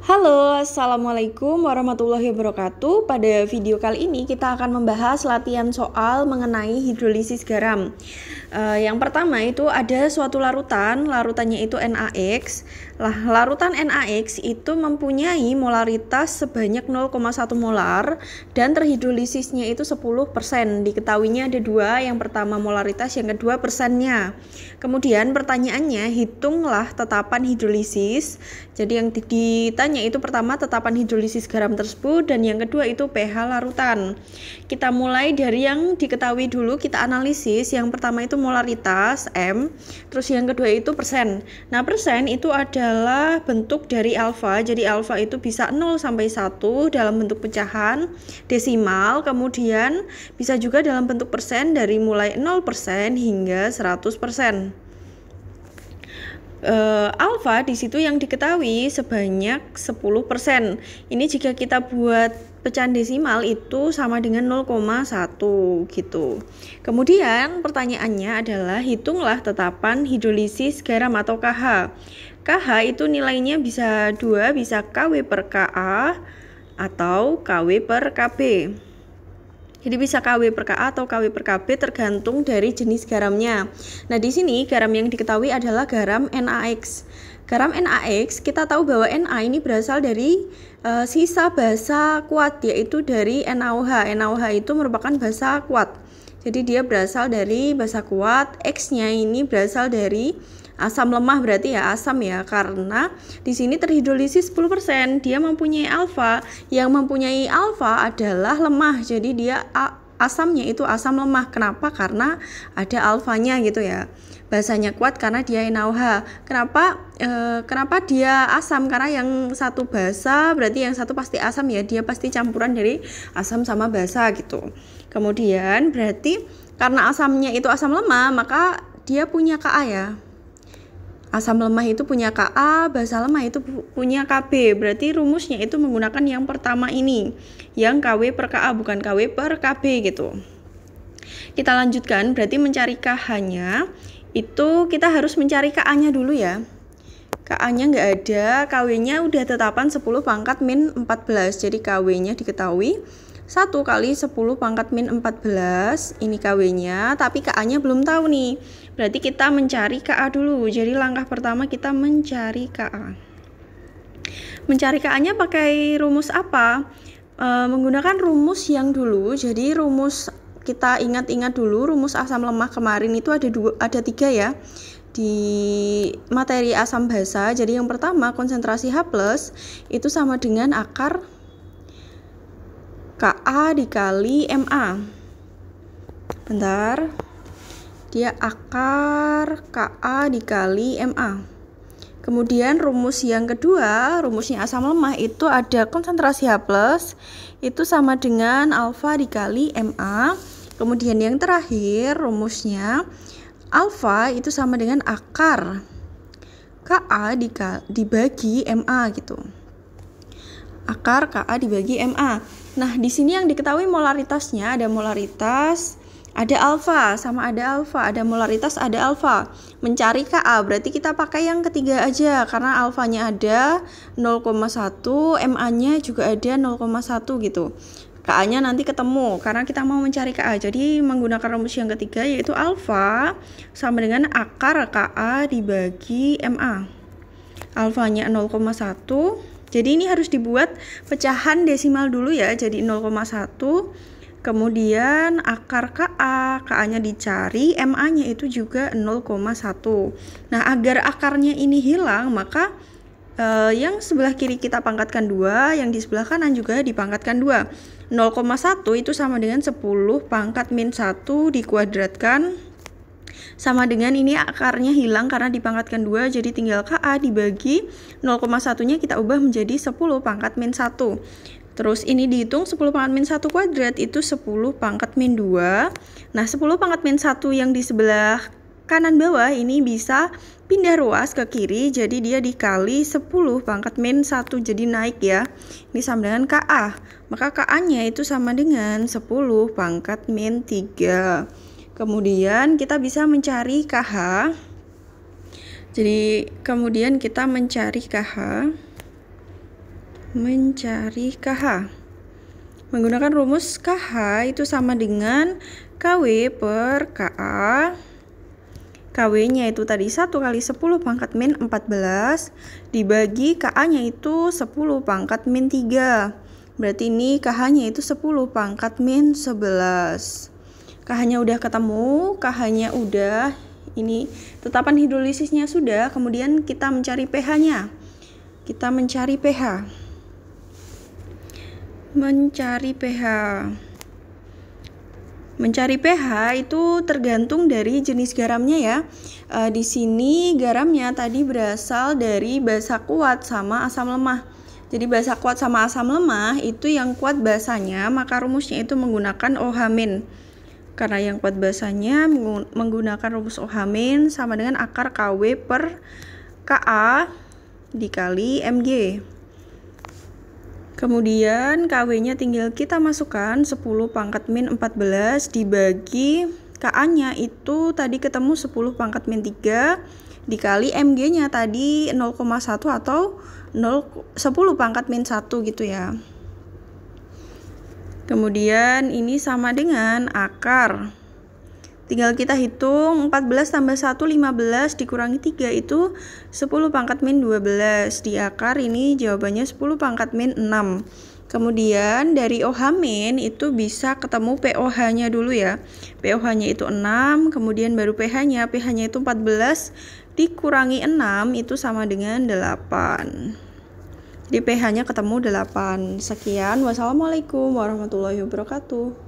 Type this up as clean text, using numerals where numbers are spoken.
Halo, Assalamualaikum warahmatullahi wabarakatuh. Pada video kali ini kita akan membahas latihan soal mengenai hidrolisis garam. Yang pertama itu ada suatu larutan, larutannya itu NaX. Larutan NaX itu mempunyai molaritas sebanyak 0,1 molar dan terhidrolisisnya itu 10%. Diketahuinya ada dua, yang pertama molaritas, yang kedua persennya. Kemudian pertanyaannya, hitunglah tetapan hidrolisis. Jadi yang ditanya itu pertama tetapan hidrolisis garam tersebut, dan yang kedua itu pH larutan. Kita mulai dari yang diketahui dulu, kita analisis. Yang pertama itu molaritas M, terus yang kedua itu persen. Nah, persen itu adalah bentuk dari alfa. Jadi alfa itu bisa 0 sampai 1 dalam bentuk pecahan desimal, kemudian bisa juga dalam bentuk persen dari mulai 0% hingga 100%. Alfa di situ yang diketahui sebanyak 10%. Ini jika kita buat pecahan desimal itu sama dengan 0,1 gitu. Kemudian pertanyaannya adalah hitunglah tetapan hidrolisis garam atau KH. KH itu nilainya bisa 2, bisa KW per KA atau KW per KB. Jadi bisa KW per KA atau KW per KB tergantung dari jenis garamnya. Nah, di sini garam yang diketahui adalah garam NaX. Garam NaX kita tahu bahwa Na ini berasal dari sisa basa kuat, yaitu dari NaOH. NaOH itu merupakan basa kuat. Jadi dia berasal dari basa kuat, X-nya ini berasal dari asam lemah, berarti ya asam ya, karena di sini terhidrolisis 10%, dia mempunyai alfa. Yang mempunyai alfa adalah lemah, jadi dia asamnya itu asam lemah. Kenapa? Karena ada alfanya gitu ya. Basanya kuat karena dia NaOH. Kenapa dia asam? Karena yang satu basa, berarti yang satu pasti asam ya, dia pasti campuran dari asam sama basa gitu. Kemudian berarti karena asamnya itu asam lemah, maka dia punya Ka ya. Asam lemah itu punya Ka, basa lemah itu punya Kb. Berarti rumusnya itu menggunakan yang pertama ini, yang Kw per Ka, bukan Kw per Kb gitu. Kita lanjutkan, berarti mencari KH-nya itu kita harus mencari Ka-nya dulu ya. Ka-nya nggak ada, Kw-nya udah tetapan 10 pangkat min 14. Jadi Kw-nya diketahui 1 kali 10 pangkat min 14, ini KW-nya, tapi Ka-nya belum tahu nih. Berarti kita mencari Ka dulu. Jadi langkah pertama kita mencari Ka. Mencari Ka-nya pakai rumus apa? Menggunakan rumus yang dulu. Jadi rumus kita ingat-ingat dulu, rumus asam lemah kemarin itu ada 3 ya. Di materi asam basa. Jadi yang pertama konsentrasi H+ itu sama dengan akar Ka dikali Ma. Bentar. Dia akar Ka dikali Ma. Kemudian rumus yang kedua, rumusnya asam lemah itu ada konsentrasi H+ itu sama dengan alfa dikali Ma. Kemudian yang terakhir rumusnya alfa itu sama dengan akar Ka dibagi Ma gitu. Akar Ka dibagi Ma. Nah, di sini yang diketahui molaritasnya ada molaritas, ada alfa, sama ada alfa, ada molaritas, ada alfa. Mencari Ka, berarti kita pakai yang ketiga aja karena alfanya ada 0,1, Ma-nya juga ada 0,1 gitu. Ka-nya nanti ketemu karena kita mau mencari Ka. Jadi menggunakan rumus yang ketiga yaitu alfa sama dengan akar Ka dibagi Ma. Alfanya 0,1. Jadi ini harus dibuat pecahan desimal dulu ya, jadi 0,1. Kemudian akar Ka-nya dicari, Ma-nya itu juga 0,1. Nah, agar akarnya ini hilang, maka yang sebelah kiri kita pangkatkan 2, yang di sebelah kanan juga dipangkatkan 2. 0,1 itu sama dengan 10 pangkat min 1 dikuadratkan. Sama dengan ini akarnya hilang karena dipangkatkan 2, jadi tinggal Ka dibagi 0,1-nya kita ubah menjadi 10 pangkat min 1. Terus ini dihitung 10 pangkat min 1 kuadrat itu 10 pangkat min 2. Nah, 10 pangkat min 1 yang di sebelah kanan bawah ini bisa pindah ruas ke kiri, jadi dia dikali 10 pangkat min 1, jadi naik ya. Ini sama dengan Ka. Maka Ka-nya itu sama dengan 10 pangkat min 3. Kemudian kita bisa mencari KH. Jadi kemudian kita mencari KH. mencari KH. Menggunakan rumus KH itu sama dengan KW per KA. KW-nya itu tadi 1 kali 10 pangkat min 14 dibagi KA-nya itu 10 pangkat min 3. Berarti ini KH-nya itu 10 pangkat min 11. KH-nya udah ketemu, KH-nya udah, ini tetapan hidrolisisnya sudah, kemudian kita mencari pH-nya. Kita mencari pH. Mencari pH itu tergantung dari jenis garamnya ya. Di sini garamnya tadi berasal dari basa kuat sama asam lemah. Jadi basa kuat sama asam lemah itu yang kuat basanya, maka rumusnya itu menggunakan OH-. Karena yang kuat basanya menggunakan rumus OH- sama dengan akar KW per KA dikali Mg. Kemudian KW-nya tinggal kita masukkan 10 pangkat min 14 dibagi KA-nya itu tadi ketemu 10 pangkat min 3 dikali Mg-nya tadi 0,1 atau 10 pangkat min 1 gitu ya. Kemudian ini sama dengan akar. Tinggal kita hitung 14 tambah 1 15 dikurangi 3 itu 10 pangkat min 12. Di akar ini jawabannya 10 pangkat min 6. Kemudian dari OH- itu bisa ketemu POH-nya dulu ya. POH-nya itu 6, kemudian baru pH-nya. pH-nya itu 14 dikurangi 6 itu sama dengan 8. Jadi pH-nya ketemu 8. Sekian, wassalamualaikum warahmatullahi wabarakatuh.